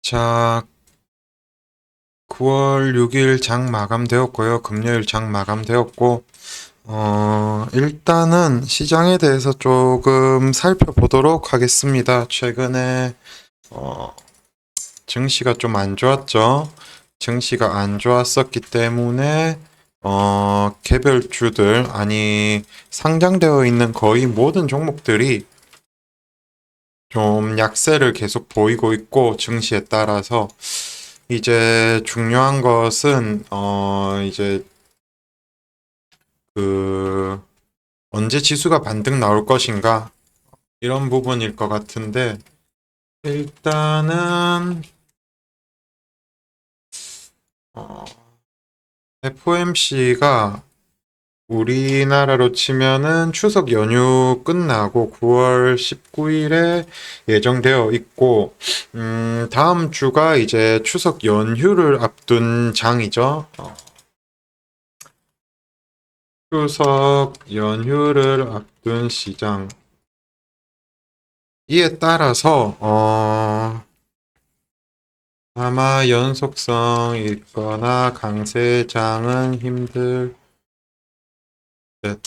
자, 9월 6일 장 마감되었고요. 금요일 장 마감되었고, 일단은 시장에 대해서 조금 살펴보도록 하겠습니다. 최근에, 어, 증시가 좀 안 좋았죠. 증시가 안 좋았었기 때문에, 개별주들, 아니, 상장되어 있는 거의 모든 종목들이 좀 약세를 계속 보이고 있고, 증시에 따라서, 이제 중요한 것은 이제 그 언제 지수가 반등 나올 것인가 이런 부분일 것 같은데 일단은 FOMC가 우리나라로 치면은 추석 연휴 끝나고 9월 19일에 예정되어 있고 다음 주가 이제 추석 연휴를 앞둔 장이죠. 추석 연휴를 앞둔 시장. 이에 따라서 아마 연속성 있거나 강세장은 힘들 듯.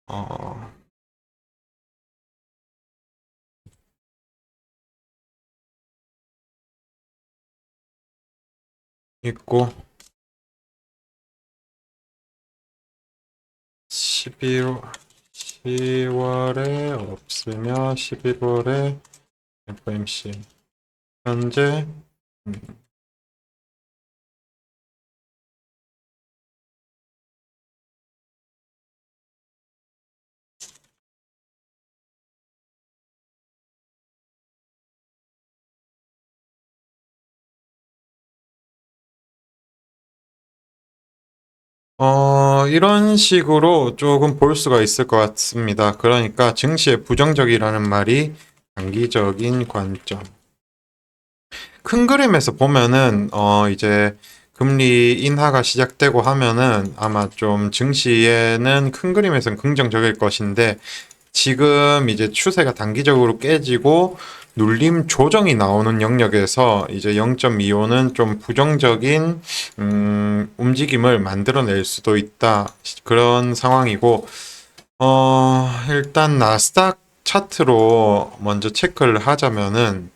어, 있고 11월 10월에 없으며 11월에 FMC 현재 음, 이런 식으로 조금 볼 수가 있을 것 같습니다. 그러니까 증시에 부정적이라는 말이 단기적인 관점. 큰 그림에서 보면은 이제 금리 인하가 시작되고 하면은 아마 좀 증시에는 큰 그림에서는 긍정적일 것인데 지금 이제 추세가 단기적으로 깨지고 눌림 조정이 나오는 영역에서 이제 0.25는 좀 부정적인 움직임을 만들어낼 수도 있다. 그런 상황이고 일단 나스닥 차트로 먼저 체크를 하자면은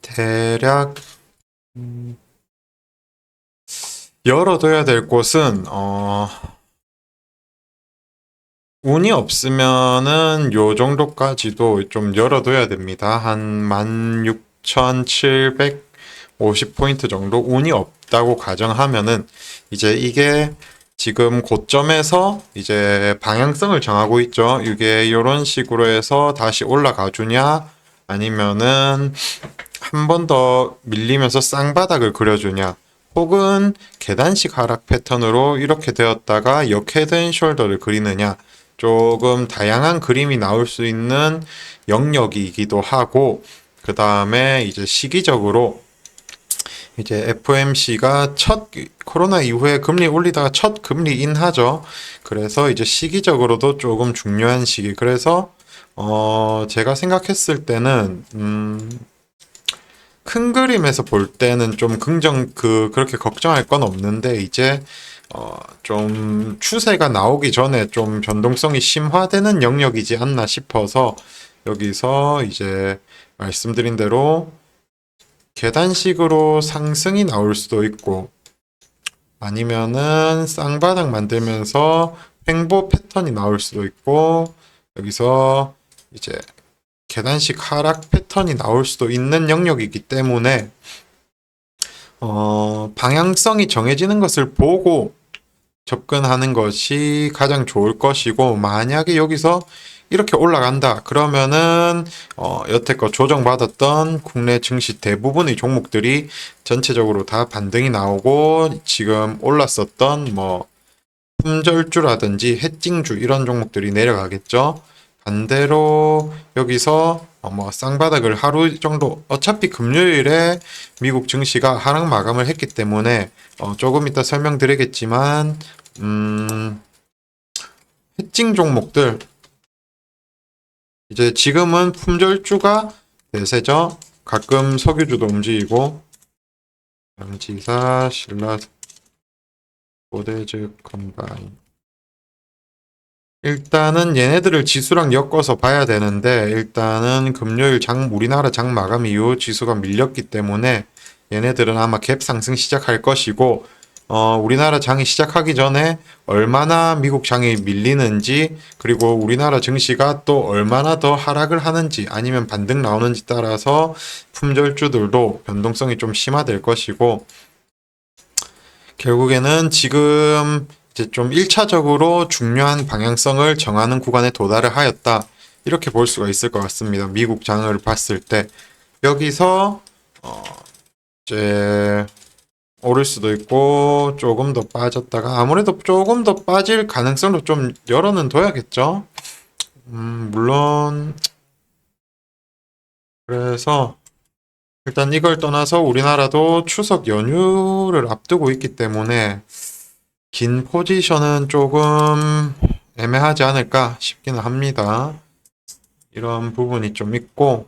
대략 열어둬야 될 곳은 운이 없으면은 요 정도까지도 좀 열어둬야 됩니다. 한 16,750포인트 정도 운이 없다고 가정하면은 이제 이게 지금 고점에서 이제 방향성을 정하고 있죠. 이게 이런 식으로 해서 다시 올라가 주냐 아니면은 한 번 더 밀리면서 쌍바닥을 그려주냐 혹은 계단식 하락 패턴으로 이렇게 되었다가 역헤드 숄더를 그리느냐 조금 다양한 그림이 나올 수 있는 영역이기도 하고 그 다음에 이제 시기적으로 이제 FOMC가 첫 코로나 이후에 금리 올리다가 첫 금리 인하죠. 그래서 이제 시기적으로도 조금 중요한 시기. 그래서 제가 생각했을 때는 큰 그림에서 볼 때는 좀 그렇게 걱정할 건 없는데, 이제, 좀 추세가 나오기 전에 좀 변동성이 심화되는 영역이지 않나 싶어서, 여기서 이제 말씀드린 대로 계단식으로 상승이 나올 수도 있고, 아니면은 쌍바닥 만들면서 횡보 패턴이 나올 수도 있고, 여기서 이제 계단식 하락 패턴이 나올 수도 있는 영역이기 때문에 방향성이 정해지는 것을 보고 접근하는 것이 가장 좋을 것이고 만약에 여기서 이렇게 올라간다 그러면은 여태껏 조정받았던 국내 증시 대부분의 종목들이 전체적으로 다 반등이 나오고 지금 올랐었던 뭐 품절주라든지 해찡주 이런 종목들이 내려가겠죠. 반대로 여기서 뭐 쌍바닥을 하루 정도 어차피 금요일에 미국 증시가 하락 마감을 했기 때문에 조금 이따 설명드리겠지만 특징 종목들 이제 지금은 품절주가 대세죠. 가끔 석유주도 움직이고 양지사, 신라, 고대즈 컴바인. 일단은 얘네들을 지수랑 엮어서 봐야 되는데 일단은 금요일 우리나라 장 마감 이후 지수가 밀렸기 때문에 얘네들은 아마 갭 상승 시작할 것이고 우리나라 장이 시작하기 전에 얼마나 미국 장이 밀리는지 그리고 우리나라 증시가 또 얼마나 더 하락을 하는지 아니면 반등 나오는지 따라서 품절주들도 변동성이 좀 심화될 것이고 결국에는 지금 이제 좀 1차적으로 중요한 방향성을 정하는 구간에 도달을 하였다. 이렇게 볼 수가 있을 것 같습니다. 미국 장을 봤을 때 여기서 이제 오를 수도 있고 조금 더 빠졌다가 아무래도 조금 더 빠질 가능성도 좀 열어는 둬야겠죠. 물론 그래서 일단 이걸 떠나서 우리나라도 추석 연휴를 앞두고 있기 때문에 긴 포지션은 조금 애매하지 않을까 싶기는 합니다. 이런 부분이 좀 있고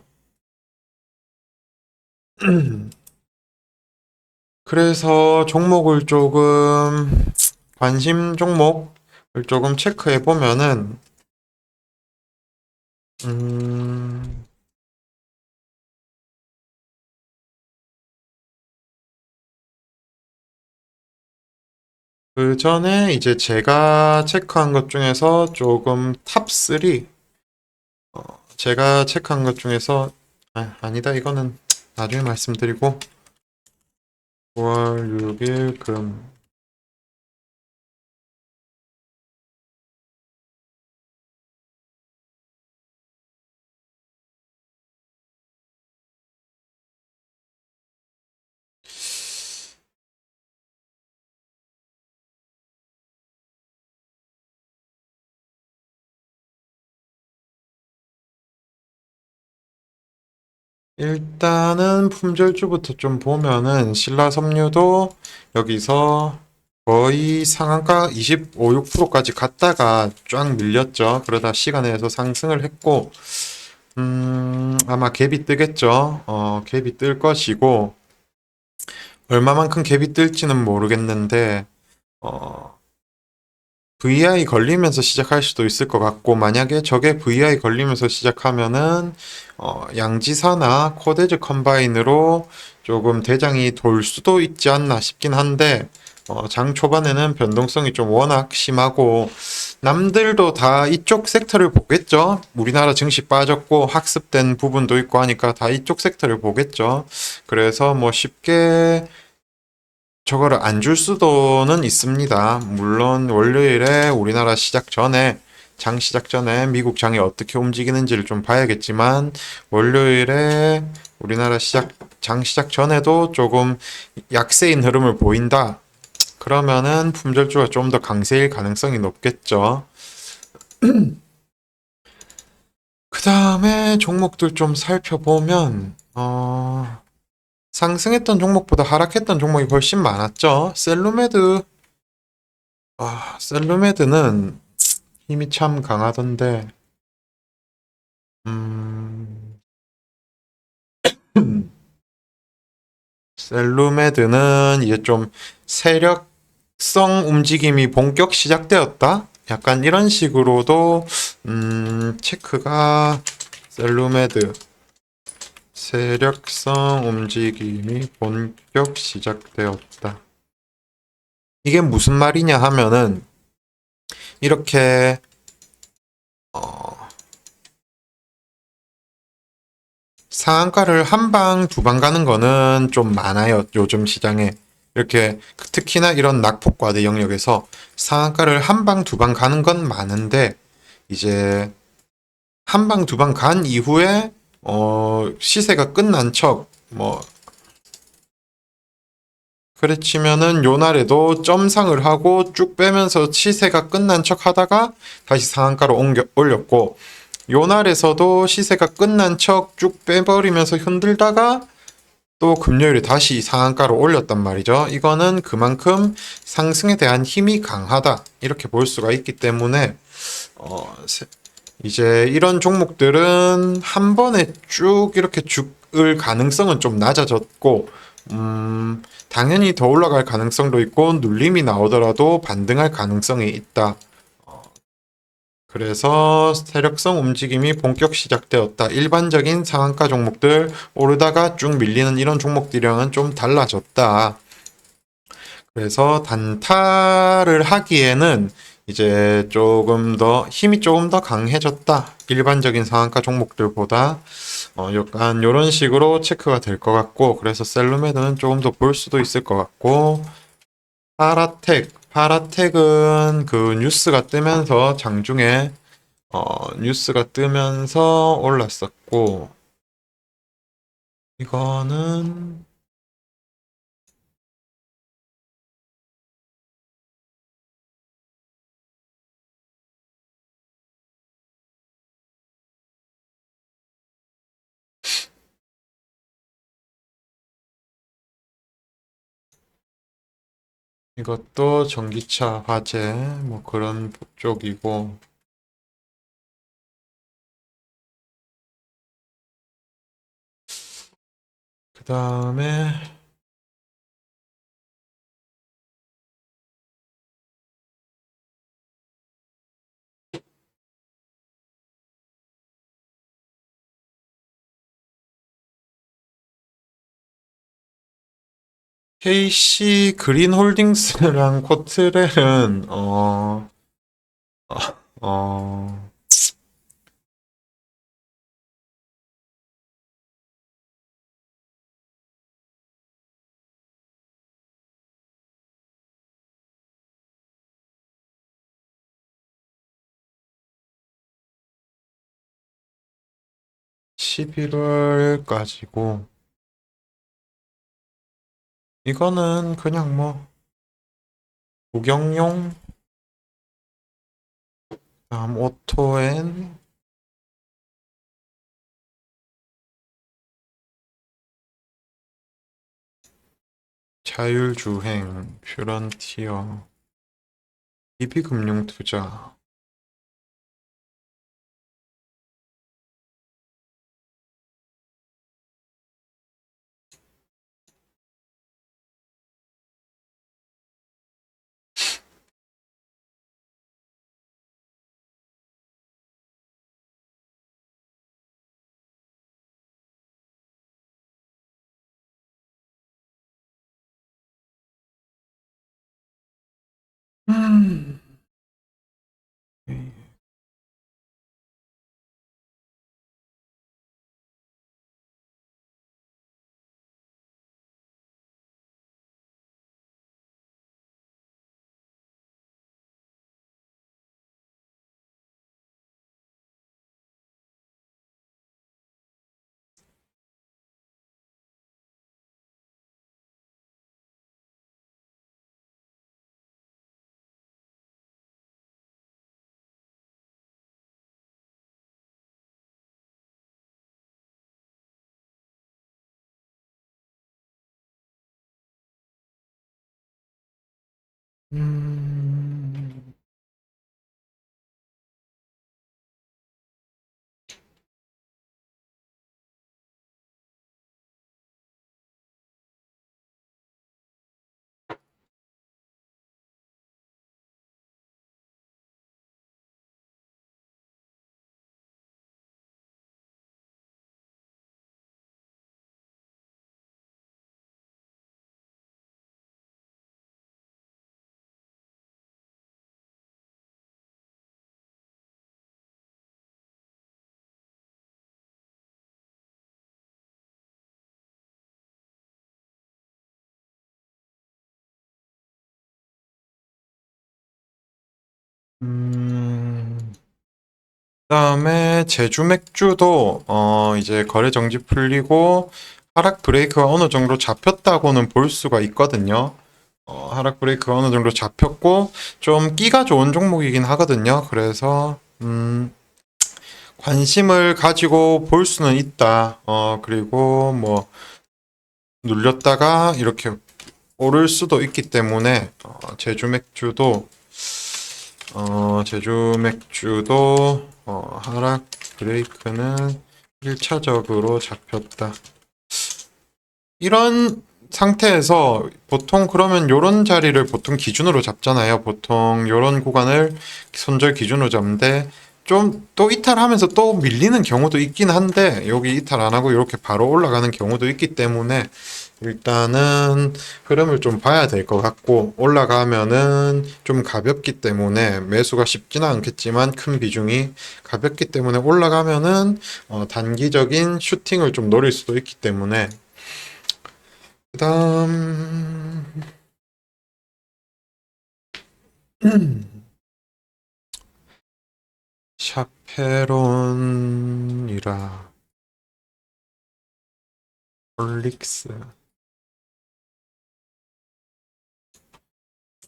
그래서 종목을 조금 관심 종목을 조금 체크해 보면은 그 전에 이제 제가 체크한 것 중에서 조금 탑3 제가 체크한 것 중에서 아니다 이거는 나중에 말씀드리고 9월 6일 금 일단은 품절주부터 좀 보면은 신라섬유도 여기서 거의 상한가 25, 6%까지 갔다가 쫙 밀렸죠. 그러다 시간에서 상승을 했고 아마 갭이 뜨겠죠. 갭이 뜰 것이고 얼마만큼 갭이 뜰지는 모르겠는데 VI 걸리면서 시작할 수도 있을 것 같고 만약에 저게 VI 걸리면서 시작하면은 양지사나 코데즈 컴바인으로 조금 대장이 돌 수도 있지 않나 싶긴 한데 장 초반에는 변동성이 좀 워낙 심하고 남들도 다 이쪽 섹터를 보겠죠. 우리나라 증시 빠졌고 학습된 부분도 있고 하니까 다 이쪽 섹터를 보겠죠. 그래서 뭐 쉽게 저거를 안 줄 수도는 있습니다. 물론 월요일에 우리나라 시작 전에 장 시작 전에 미국 장이 어떻게 움직이는지를 좀 봐야겠지만 월요일에 우리나라 장 시작 전에도 조금 약세인 흐름을 보인다. 그러면은 품절주가 좀 더 강세일 가능성이 높겠죠. 그 다음에 종목들 좀 살펴보면 상승했던 종목보다 하락했던 종목이 훨씬 많았죠. 셀루메드는 힘이 참 강하던데, 음, 셀루메드는 이제 좀 세력성 움직임이 본격 시작되었다? 약간 이런 식으로도, 체크가 셀루메드 세력성 움직임이 본격 시작되었다. 이게 무슨 말이냐 하면은 이렇게 상한가를 한 방, 두 방 가는 거는 좀 많아요. 요즘 시장에. 이렇게 특히나 이런 낙폭과대 영역에서 상한가를 한 방, 두 방 가는 건 많은데 이제 한 방, 두 방 간 이후에 시세가 끝난 척 그래 치면은 요 날에도 점상을 하고 쭉 빼면서 시세가 끝난 척 하다가 다시 상한가로 올렸고 요 날에서도 시세가 끝난 척 쭉 빼버리면서 흔들다가 또 금요일에 다시 상한가로 올렸단 말이죠. 이거는 그만큼 상승에 대한 힘이 강하다. 이렇게 볼 수가 있기 때문에 이제 이런 종목들은 한 번에 쭉 이렇게 죽을 가능성은 좀 낮아졌고, 당연히 더 올라갈 가능성도 있고, 눌림이 나오더라도 반등할 가능성이 있다. 그래서 세력성 움직임이 본격 시작되었다. 일반적인 상한가 종목들 오르다가 쭉 밀리는 이런 종목들이랑은 좀 달라졌다. 그래서 단타를 하기에는 이제 조금 더 힘이 조금 더 강해졌다. 일반적인 상한가 종목들보다 약간 이런 식으로 체크가 될 것 같고, 그래서 셀루메드는 조금 더 볼 수도 있을 것 같고, 파라텍은 그 뉴스가 뜨면서 장중에 뉴스가 뜨면서 올랐었고, 이거는 이것도 전기차 화재 뭐 그런 쪽이고, 그 다음에 KC 그린홀딩스랑 코트렐은 어, 11월까지고, 이거는 그냥 뭐 구경용. 다음 오토엔 자율주행 퓨런티어 DB금융투자. 음. 음. 그다음에 제주 맥주도 이제 거래 정지 풀리고 하락 브레이크가 어느 정도 잡혔다고는 볼 수가 있거든요. 하락 브레이크가 어느 정도 잡혔고 좀 끼가 좋은 종목이긴 하거든요. 그래서 관심을 가지고 볼 수는 있다. 그리고 뭐 눌렸다가 이렇게 오를 수도 있기 때문에 제주 맥주도 하락 브레이크는 1차적으로 잡혔다. 이런 상태에서 보통 그러면 요런 자리를 보통 기준으로 잡잖아요. 보통 요런 구간을 손절 기준으로 잡는데 좀 또 이탈하면서 또 밀리는 경우도 있긴 한데 여기 이탈 안 하고 이렇게 바로 올라가는 경우도 있기 때문에 일단은 흐름을 좀 봐야 될 것 같고 올라가면은 좀 가볍기 때문에 매수가 쉽지는 않겠지만 큰 비중이 가볍기 때문에 올라가면은 단기적인 슈팅을 좀 노릴 수도 있기 때문에 그다음 샤페론이라 올릭스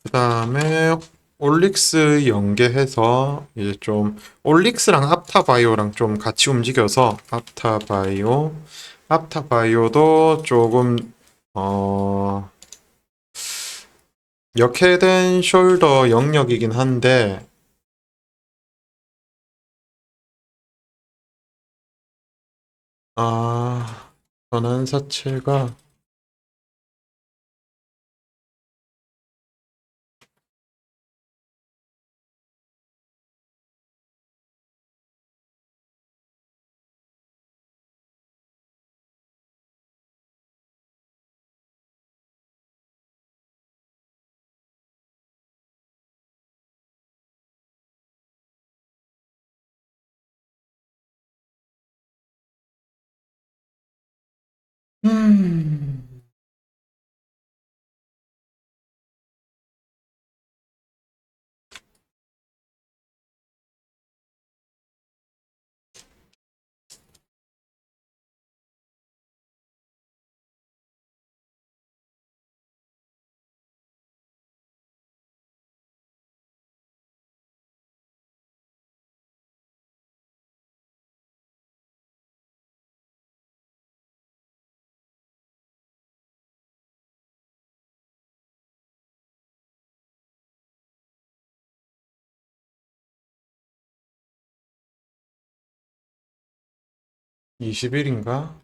그다음에 올릭스 연계해서 이제 좀 올릭스랑 apta바이오랑 좀 같이 움직여서 apta바이오도 조금 어 역헤드 숄더 영역이긴 한데 전환사채가 음. 20일인가?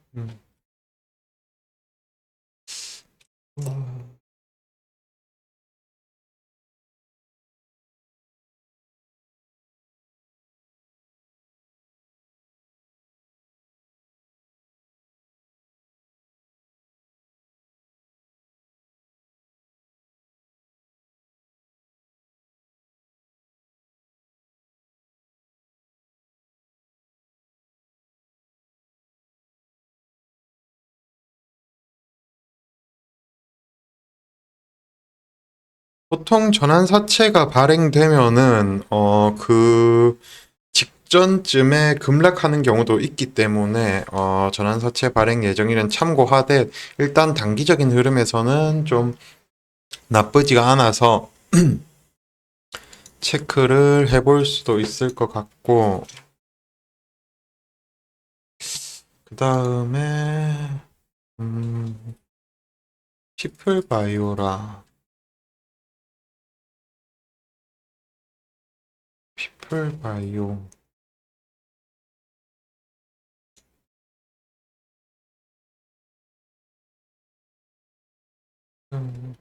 보통 전환사채가 발행되면은 그 직전쯤에 급락하는 경우도 있기 때문에 전환사채 발행 예정일은 참고하되 일단 단기적인 흐름에서는 좀 나쁘지가 않아서 체크를 해볼 수도 있을 것 같고 그 다음에 음, 피플바이오라 피플바이오 음,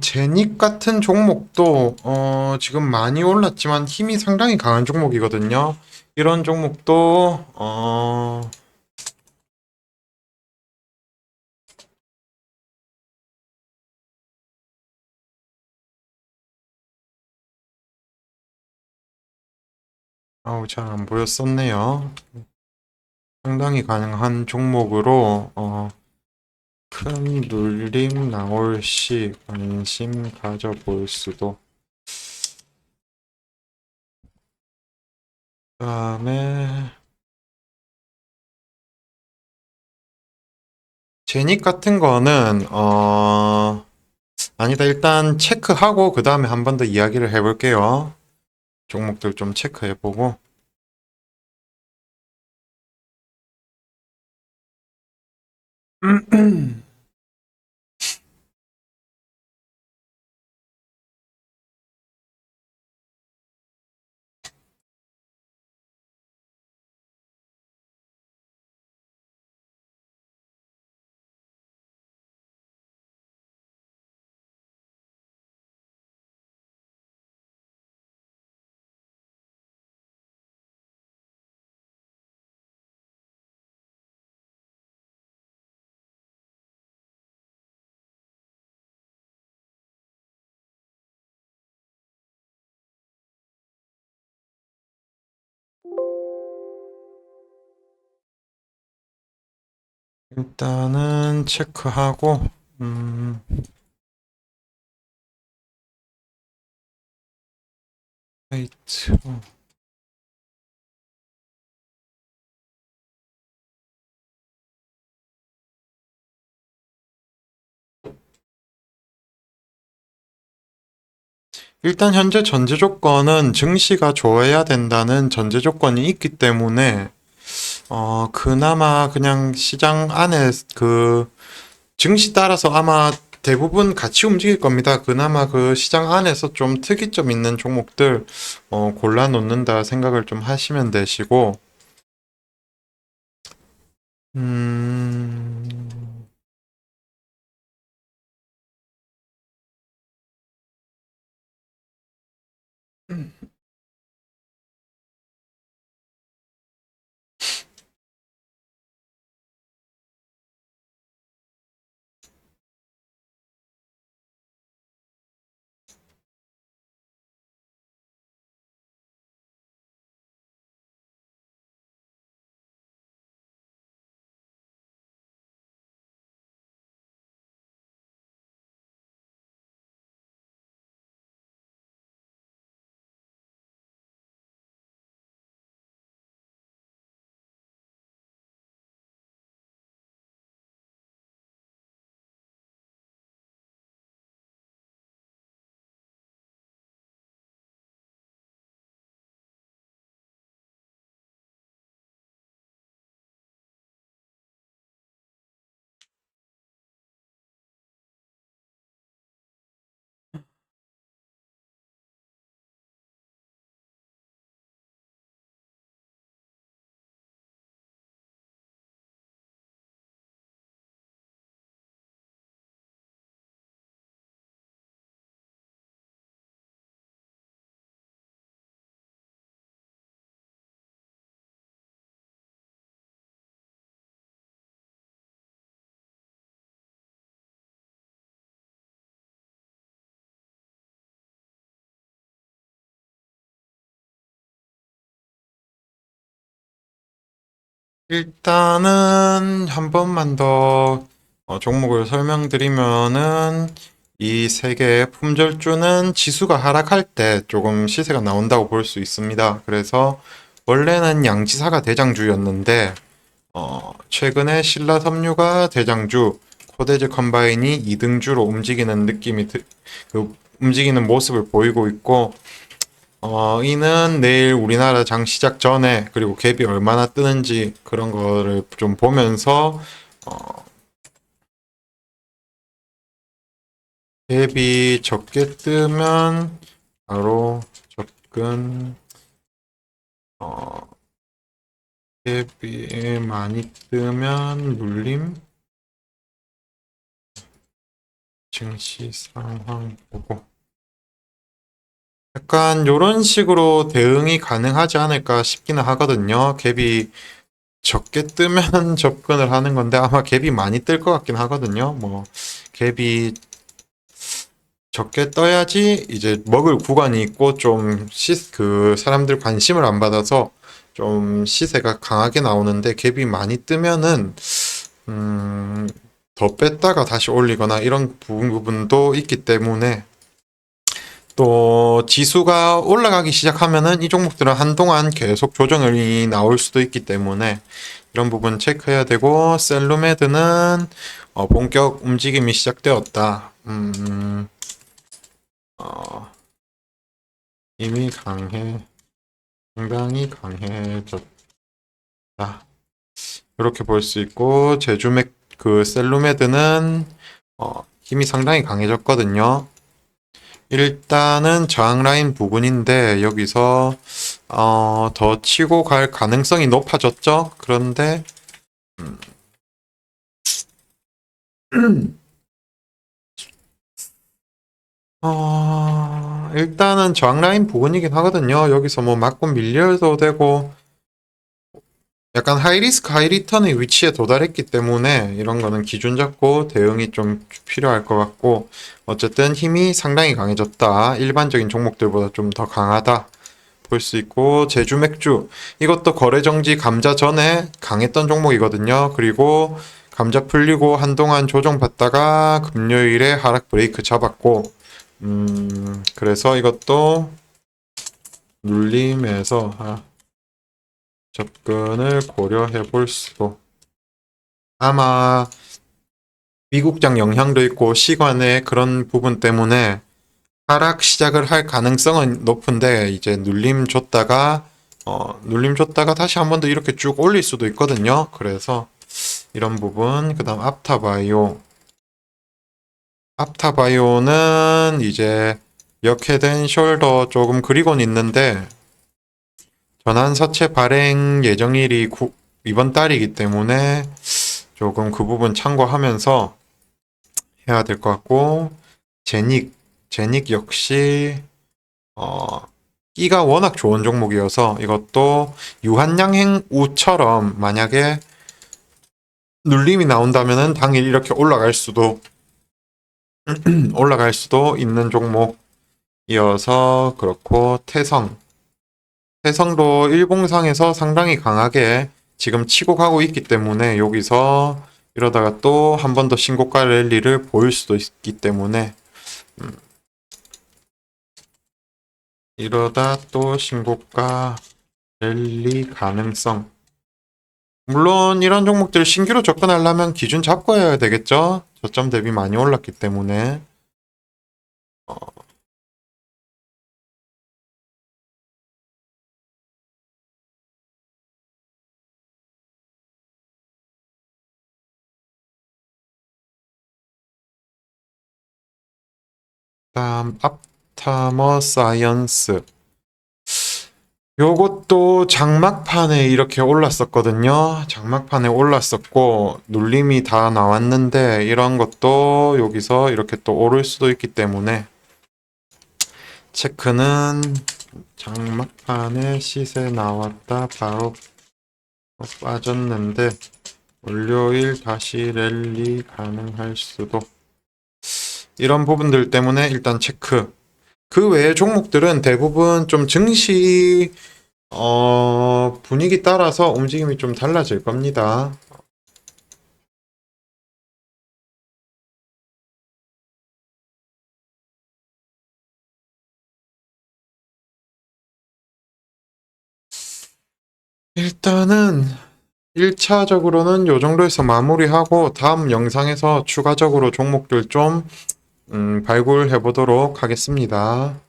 제닉 같은 종목도 지금 많이 올랐지만 힘이 상당히 강한 종목이거든요. 이런 종목도 아우 잘 안 보였었네요. 상당히 가능한 종목으로 큰 눌림 나올 시 관심 가져볼 수도. 그다음에 제닉 같은 거는 아니다. 일단 체크하고 그 다음에 한 번 더 이야기를 해볼게요. 종목들 좀 체크해보고. 일단은 체크하고, 음, 화이트. 일단 현재 전제 조건은 증시가 좋아야 된다는 전제 조건이 있기 때문에, 그나마 그냥 시장 안에 증시 따라서 아마 대부분 같이 움직일 겁니다. 그나마 그 시장 안에서 좀 특이점 있는 종목들, 골라 놓는다 생각을 좀 하시면 되시고, 음, 일단은 한 번만 더 종목을 설명드리면은 이 세 개의 품절주는 지수가 하락할 때 조금 시세가 나온다고 볼 수 있습니다. 그래서 원래는 양지사가 대장주였는데 최근에 신라섬유가 대장주, 코데즈 컴바인이 2등주로 움직이는 움직이는 모습을 보이고 있고 이는 내일 우리나라 장 시작 전에 그리고 갭이 얼마나 뜨는지 그런 거를 좀 보면서 어, 갭이 적게 뜨면 바로 접근, 어, 갭이 많이 뜨면 눌림, 증시 상황 보고 약간 요런 식으로 대응이 가능하지 않을까 싶기는 하거든요. 갭이 적게 뜨면 접근을 하는 건데 아마 갭이 많이 뜰 것 같긴 하거든요. 뭐 갭이 적게 떠야지 이제 먹을 구간이 있고 좀 그 사람들 관심을 안 받아서 좀 시세가 강하게 나오는데 갭이 많이 뜨면은 음, 더 뺐다가 다시 올리거나 이런 부분도 있기 때문에 또 지수가 올라가기 시작하면은 이 종목들은 한동안 계속 조정이 나올 수도 있기 때문에 이런 부분 체크해야 되고 셀루메드는 본격 움직임이 시작되었다. 어, 이미 상당히 강해졌다. 이렇게 볼 수 있고 제주맥 그 셀루메드는 힘이 상당히 강해졌거든요. 일단은 저항 라인 부근인데 여기서 더 치고 갈 가능성이 높아졌죠. 그런데 일단은 저항 라인 부근이긴 하거든요. 여기서 뭐 맞고 밀려도 되고 약간 하이리스크 하이리턴의 위치에 도달했기 때문에 이런 거는 기준 잡고 대응이 좀 필요할 것 같고 어쨌든 힘이 상당히 강해졌다. 일반적인 종목들보다 좀 더 강하다. 볼 수 있고 제주 맥주 이것도 거래 정지 감자 전에 강했던 종목이거든요. 그리고 감자 풀리고 한동안 조정받다가 금요일에 하락 브레이크 잡았고 그래서 이것도 눌림에서 접근을 고려해 볼 수도 아마 미국장 영향도 있고 시간의 그런 부분 때문에 하락 시작을 할 가능성은 높은데 이제 눌림 줬다가 다시 한 번 더 이렇게 쭉 올릴 수도 있거든요. 그래서 이런 부분 그다음 앞타바이오는 이제 역해된 숄더 조금 그리고는 있는데 전환사채 발행 예정일이 이번 달이기 때문에 조금 그 부분 참고하면서 해야 될 것 같고 제닉 역시 끼가 워낙 좋은 종목이어서 이것도 유한양행우처럼 만약에 눌림이 나온다면은 당일 이렇게 올라갈 수도 있는 종목이어서 그렇고 태성도 일봉상에서 상당히 강하게 지금 치고 가고 있기 때문에 여기서 이러다가 또 한 번 더 신고가 랠리를 보일 수도 있기 때문에 이러다 또 신고가 랠리 가능성 물론 이런 종목들 신규로 접근하려면 기준 잡고 해야 되겠죠. 저점 대비 많이 올랐기 때문에 다음 앞타머 사이언스 요것도 장막판에 이렇게 올랐었거든요. 장막판에 올랐었고 눌림이 다 나왔는데 이런 것도 여기서 이렇게 또 오를 수도 있기 때문에 체크는 장막판에 시세 나왔다 바로 빠졌는데 월요일 다시 랠리 가능할 수도 이런 부분들 때문에 일단 체크 그 외의 종목들은 대부분 좀 증시 분위기 따라서 움직임이 좀 달라질 겁니다. 일단은 1차적으로는 요 정도에서 마무리하고 다음 영상에서 추가적으로 종목들 좀 발굴해 보도록 하겠습니다.